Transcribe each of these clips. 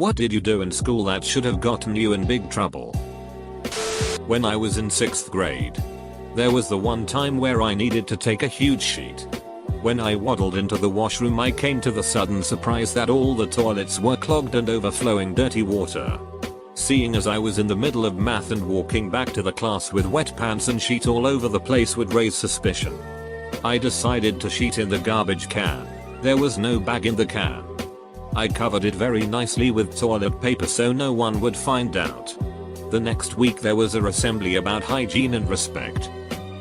What did you do in school that should have gotten you in big trouble? When I was in 6th grade, there was the one time where I needed to take a huge sheet. When I waddled into the washroom, I came to the sudden surprise that all the toilets were clogged and overflowing dirty water. Seeing as I was in the middle of math and walking back to the class with wet pants and sheet all over the place would raise suspicion. I decided to sheet in the garbage can. There was no bag in the can. I covered it very nicely with toilet paper so no one would find out. The next week there was a assembly about hygiene and respect.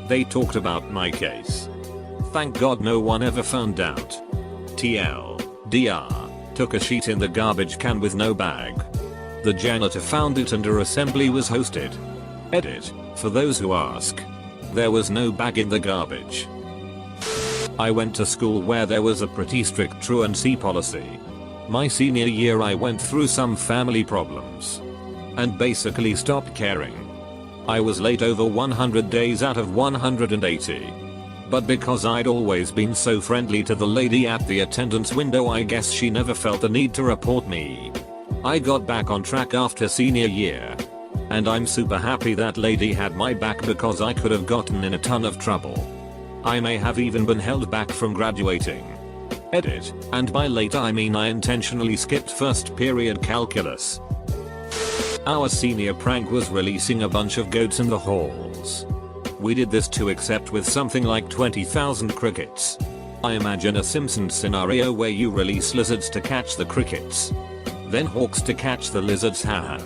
They talked about my case. Thank God no one ever found out. TLDR, took a sheet in the garbage can with no bag. The janitor found it and a assembly was hosted. Edit, for those who ask. There was no bag in the garbage. I went to school where there was a pretty strict truancy policy. My senior year I went through some family problems and basically stopped caring. I was late over 100 days out of 180. But because I'd always been so friendly to the lady at the attendance window, I guess she never felt the need to report me. I got back on track after senior year. And I'm super happy that lady had my back because I could have gotten in a ton of trouble. I may have even been held back from graduating. Edit, and by late I mean I intentionally skipped first period calculus. Our senior prank was releasing a bunch of goats in the halls. We did this too, except with something like 20,000 crickets. I imagine a Simpsons scenario where you release lizards to catch the crickets. Then hawks to catch the lizards, haha.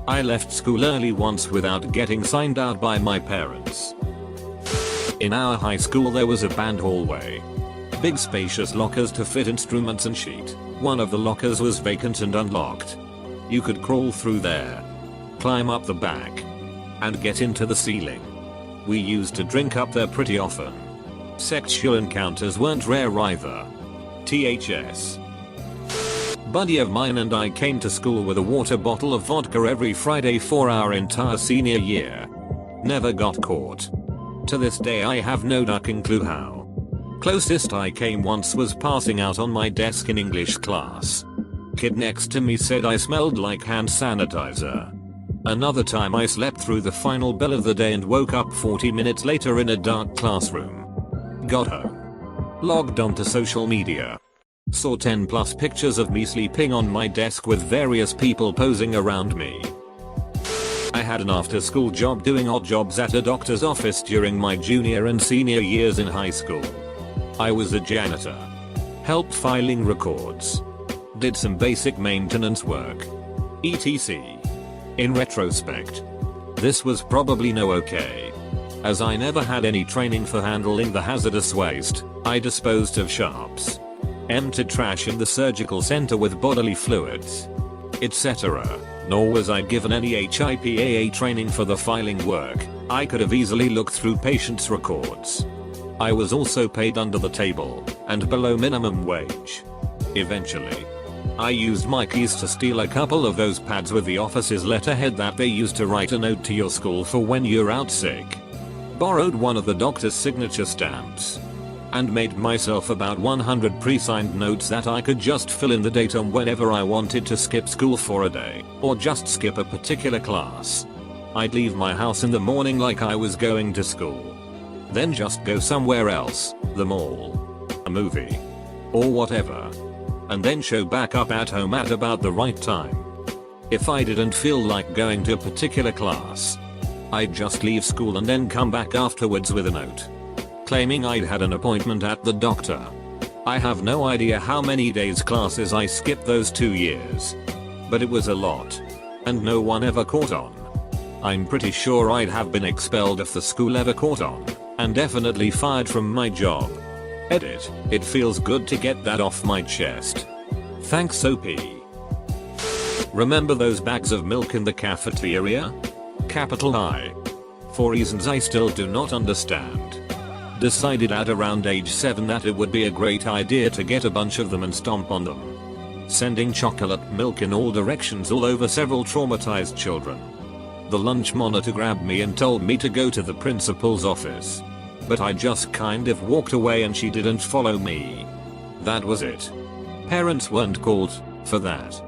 I left school early once without getting signed out by my parents. In our high school there was a band hallway. Big spacious lockers to fit instruments and sheet. One of the lockers was vacant and unlocked. You could crawl through there, climb up the back, and get into the ceiling. We used to drink up there pretty often. Sexual encounters weren't rare either. THS. Buddy of mine and I came to school with a water bottle of vodka every Friday for our entire senior year. Never got caught. To this day I have no ducking clue how. Closest I came once was passing out on my desk in English class. Kid next to me said I smelled like hand sanitizer. Another time I slept through the final bell of the day and woke up 40 minutes later in a dark classroom. Got home. Logged onto social media. Saw 10 plus pictures of me sleeping on my desk with various people posing around me. I had an after school job doing odd jobs at a doctor's office during my junior and senior years in high school. I was a janitor. Helped filing records. Did some basic maintenance work. etc. In retrospect, this was probably no okay. As I never had any training for handling the hazardous waste, I disposed of sharps, emptied trash in the surgical center with bodily fluids, etc. Nor was I given any HIPAA training for the filing work. I could have easily looked through patients' records. I was also paid under the table and below minimum wage. Eventually, I used my keys to steal a couple of those pads with the office's letterhead that they used to write a note to your school for when you're out sick. Borrowed one of the doctor's signature stamps. And made myself about 100 pre-signed notes that I could just fill in the date on whenever I wanted to skip school for a day, or just skip a particular class. I'd leave my house in the morning like I was going to school. Then just go somewhere else, the mall, a movie, or whatever. And then show back up at home at about the right time. If I didn't feel like going to a particular class, I'd just leave school and then come back afterwards with a note, claiming I'd had an appointment at the doctor. I have no idea how many days classes I skipped those 2 years. But it was a lot. And no one ever caught on. I'm pretty sure I'd have been expelled if the school ever caught on, and definitely fired from my job. Edit, it feels good to get that off my chest. Thanks OP. Remember those bags of milk in the cafeteria? Capital I. For reasons I still do not understand. Decided at around age 7 that it would be a great idea to get a bunch of them and stomp on them. Sending chocolate milk in all directions all over several traumatized children. The lunch monitor grabbed me and told me to go to the principal's office. But I just kind of walked away and she didn't follow me. That was it. Parents weren't called for that.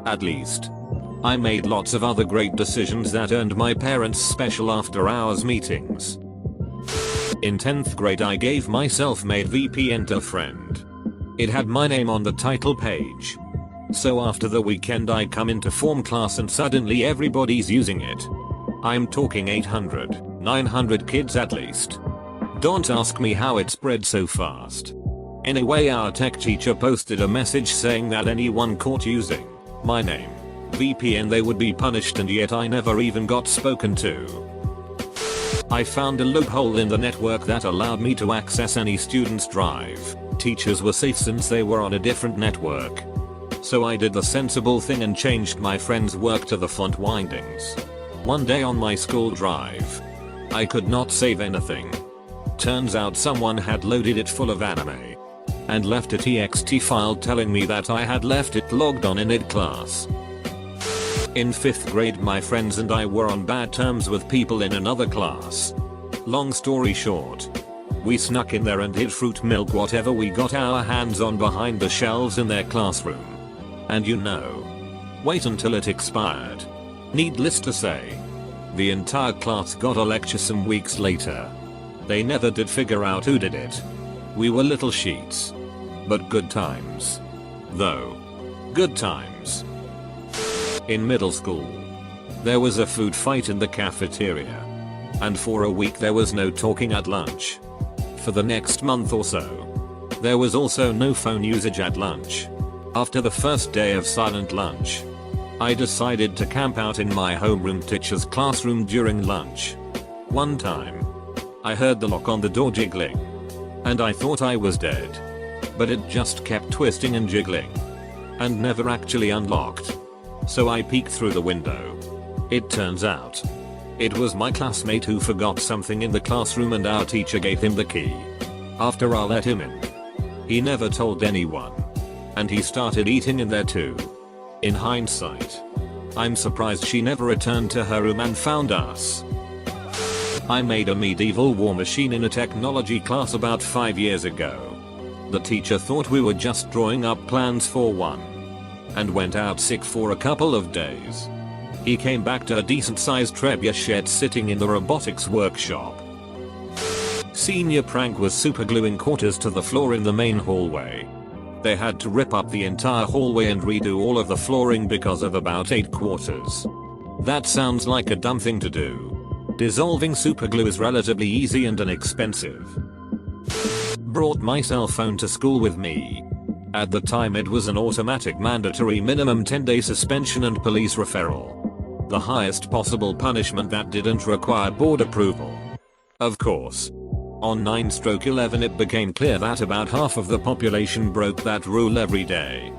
At least. I made lots of other great decisions that earned my parents special after hours meetings. In 10th grade I gave my self-made VPN to a friend. It had my name on the title page. So after the weekend I come into form class and suddenly everybody's using it. I'm talking 800, 900 kids at least. Don't ask me how it spread so fast. Anyway, our tech teacher posted a message saying that anyone caught using my name, VPN, they would be punished, and yet I never even got spoken to. I found a loophole in the network that allowed me to access any student's drive. Teachers were safe since they were on a different network. So I did the sensible thing and changed my friend's work to the font windings. One day on my school drive, I could not save anything. Turns out someone had loaded it full of anime and left a TXT file telling me that I had left it logged on in id class. In 5th grade my friends and I were on bad terms with people in another class. Long story short, we snuck in there and hid fruit milk whatever we got our hands on behind the shelves in their classroom. And wait until it expired. Needless to say, the entire class got a lecture some weeks later. They never did figure out who did it. We were little sheets. But good times. Though. Good times. In middle school, there was a food fight in the cafeteria. And for a week there was no talking at lunch. For the next month or so, there was also no phone usage at lunch. After the first day of silent lunch, I decided to camp out in my homeroom teacher's classroom during lunch. One time, I heard the lock on the door jiggling. And I thought I was dead. But it just kept twisting and jiggling. And never actually unlocked. So I peeked through the window. It turns out, it was my classmate who forgot something in the classroom and our teacher gave him the key. After I let him in, he never told anyone. And he started eating in there too. In hindsight, I'm surprised she never returned to her room and found us. I made a medieval war machine in a technology class about 5 years ago. The teacher thought we were just drawing up plans for one. And went out sick for a couple of days. He came back to a decent sized trebuchet sitting in the robotics workshop. Senior prank was supergluing quarters to the floor in the main hallway. They had to rip up the entire hallway and redo all of the flooring because of about 8 quarters. That sounds like a dumb thing to do. Dissolving superglue is relatively easy and inexpensive. Brought my cell phone to school with me. At the time it was an automatic mandatory minimum 10-day suspension and police referral. The highest possible punishment that didn't require board approval. Of course. On 9/11 it became clear that about half of the population broke that rule every day.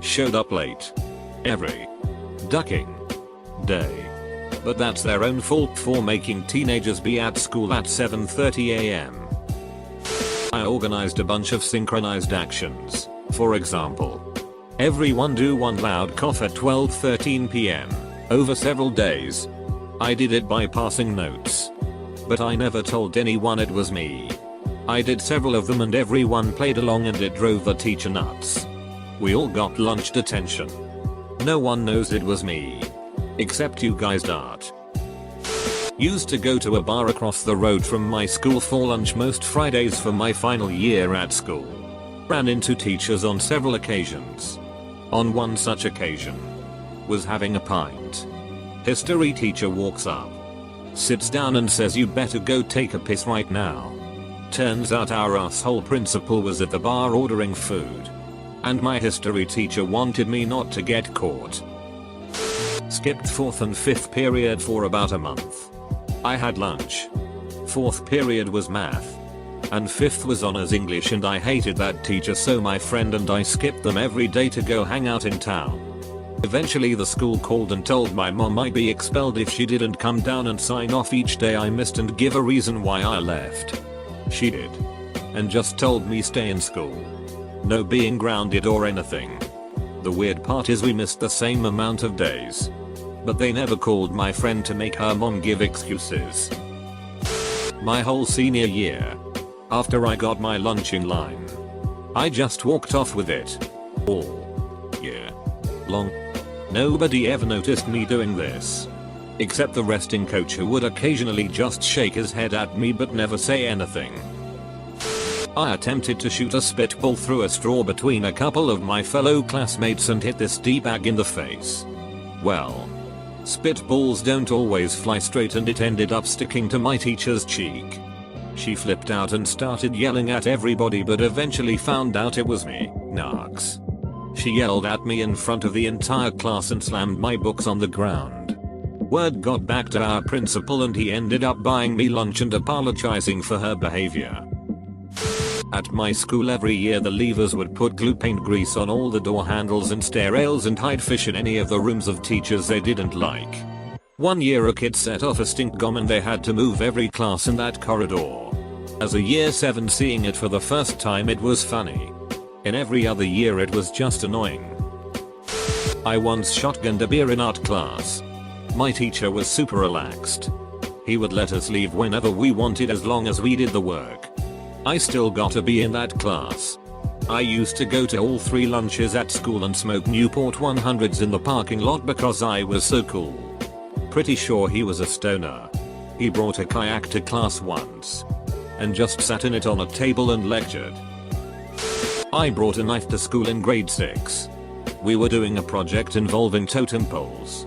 Showed up late. Every ducking day. But that's their own fault for making teenagers be at school at 7:30 AM. I organized a bunch of synchronized actions. For example, everyone do one loud cough at 12:13 PM. Over several days. I did it by passing notes. But I never told anyone it was me. I did several of them and everyone played along and it drove the teacher nuts. We all got lunch detention. No one knows it was me. Except you guys, Dart. Used to go to a bar across the road from my school for lunch most Fridays for my final year at school. Ran into teachers on several occasions. On one such occasion, was having a pint. History teacher walks up, sits down and says, "You better go take a piss right now." Turns out our asshole principal was at the bar ordering food. And my history teacher wanted me not to get caught. Skipped 4th and 5th period for about a month. I had lunch. 4th period was math. And 5th was honors English and I hated that teacher, so my friend and I skipped them every day to go hang out in town. Eventually the school called and told my mom I'd be expelled if she didn't come down and sign off each day I missed and give a reason why I left. She did. And just told me stay in school. No being grounded or anything. The weird part is we missed the same amount of days. But they never called my friend to make her mom give excuses. My whole senior year, after I got my lunch in line, I just walked off with it. All year. Long. Nobody ever noticed me doing this. Except the wrestling coach, who would occasionally just shake his head at me but never say anything. I attempted to shoot a spitball through a straw between a couple of my fellow classmates and hit this D-bag in the face. Well, spitballs don't always fly straight, and it ended up sticking to my teacher's cheek. She flipped out and started yelling at everybody, but eventually found out it was me. Narcs. She yelled at me in front of the entire class and slammed my books on the ground. Word got back to our principal and he ended up buying me lunch and apologizing for her behavior. At my school every year the leavers would put glue paint grease on all the door handles and stair rails and hide fish in any of the rooms of teachers they didn't like. One year a kid set off a stink bomb and they had to move every class in that corridor. As a year 7 seeing it for the first time, it was funny. In every other year it was just annoying. I once shotgunned a beer in art class. My teacher was super relaxed. He would let us leave whenever we wanted as long as we did the work. I still got a B in that class. I used to go to all 3 lunches at school and smoke Newport 100s in the parking lot because I was so cool. Pretty sure he was a stoner. He brought a kayak to class once and just sat in it on a table and lectured. I brought a knife to school in grade 6. We were doing a project involving totem poles,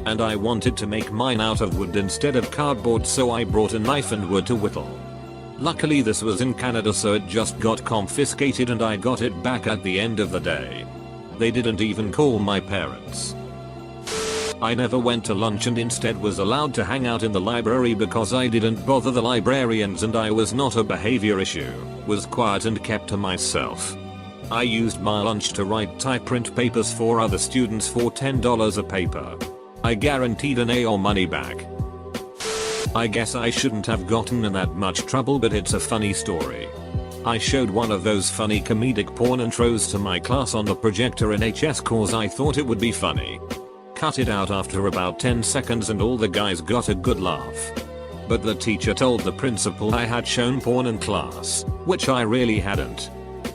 and I wanted to make mine out of wood instead of cardboard, so I brought a knife and wood to whittle. Luckily this was in Canada, so it just got confiscated and I got it back at the end of the day. They didn't even call my parents. I never went to lunch and instead was allowed to hang out in the library because I didn't bother the librarians and I was not a behavior issue, was quiet and kept to myself. I used my lunch to write typeprint papers for other students for $10 a paper. I guaranteed an A or money back. I guess I shouldn't have gotten in that much trouble, but it's a funny story. I showed one of those funny comedic porn intros to my class on the projector in HS cause I thought it would be funny. Cut it out after about 10 seconds and all the guys got a good laugh. But the teacher told the principal I had shown porn in class, which I really hadn't.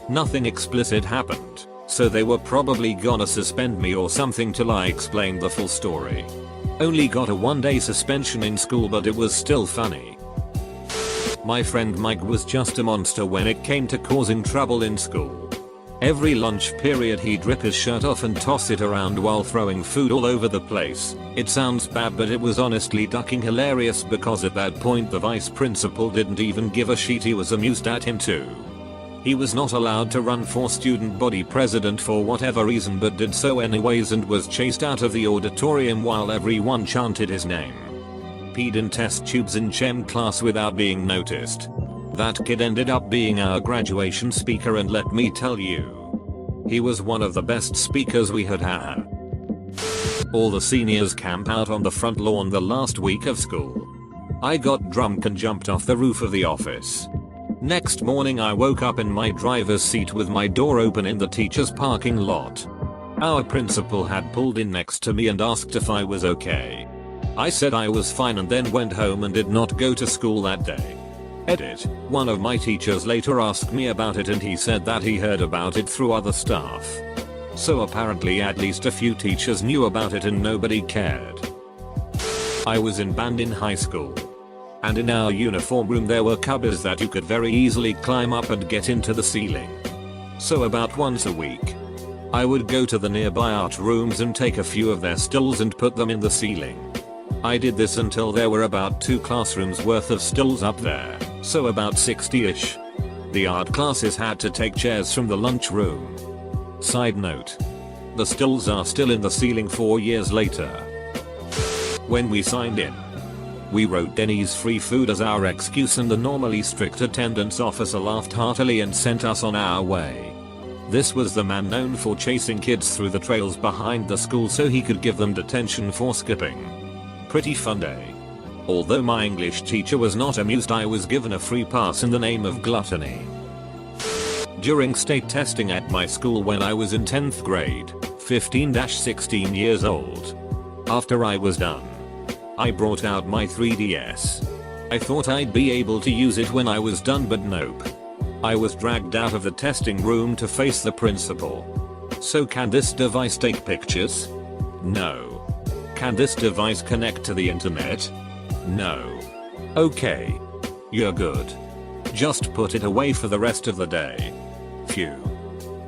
Nothing explicit happened, so they were probably gonna suspend me or something till I explained the full story. Only got a 1-day suspension in school, but it was still funny. My friend Mike was just a monster when it came to causing trouble in school. Every lunch period he'd rip his shirt off and toss it around while throwing food all over the place. It sounds bad, but it was honestly ducking hilarious because at that point the vice principal didn't even give a shit, he was amused at him too. He was not allowed to run for student body president for whatever reason, but did so anyways and was chased out of the auditorium while everyone chanted his name. Peed in test tubes in chem class without being noticed. That kid ended up being our graduation speaker, and let me tell you, he was one of the best speakers we had had. All the seniors camp out on the front lawn the last week of school. I got drunk and jumped off the roof of the office. Next morning I woke up in my driver's seat with my door open in the teacher's parking lot. Our principal had pulled in next to me and asked if I was okay. I said I was fine and then went home and did not go to school that day. Edit. One of my teachers later asked me about it and he said that he heard about it through other staff. So apparently at least a few teachers knew about it and nobody cared. I was in band in high school. And in our uniform room there were cupboards that you could very easily climb up and get into the ceiling. So about once a week, I would go to the nearby art rooms and take a few of their stills and put them in the ceiling. I did this until there were about 2 classrooms worth of stills up there, so about 60ish. The art classes had to take chairs from the lunchroom. Side note, the stills are still in the ceiling 4 years later. When we signed in, we wrote Denny's free food as our excuse and the normally strict attendance officer laughed heartily and sent us on our way. This was the man known for chasing kids through the trails behind the school so he could give them detention for skipping. Pretty fun day. Although my English teacher was not amused, I was given a free pass in the name of gluttony. During state testing at my school when I was in 10th grade, 15-16 years old. After I was done, I brought out my 3DS. I thought I'd be able to use it when I was done, but nope. I was dragged out of the testing room to face the principal. So can this device take pictures? No. Can this device connect to the internet? No. Okay. You're good. Just put it away for the rest of the day. Phew.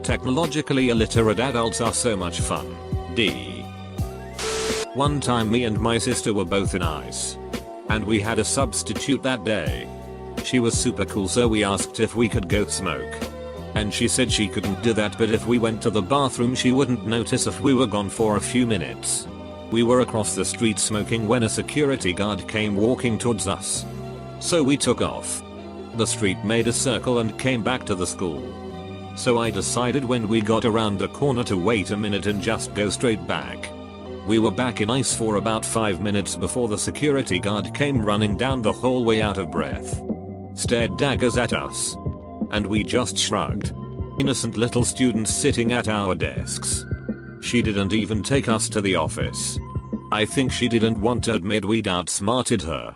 Technologically illiterate adults are so much fun. D. One time me and my sister were both in ice. And we had a substitute that day. She was super cool, so we asked if we could go smoke. And she said she couldn't do that, but if we went to the bathroom she wouldn't notice if we were gone for a few minutes. We were across the street smoking when a security guard came walking towards us. So we took off. The street made a circle and came back to the school. So I decided when we got around the corner to wait a minute and just go straight back. We were back in ice for about 5 minutes before the security guard came running down the hallway out of breath. Stared daggers at us. And we just shrugged. Innocent little students sitting at our desks. She didn't even take us to the office. I think she didn't want to admit we'd outsmarted her.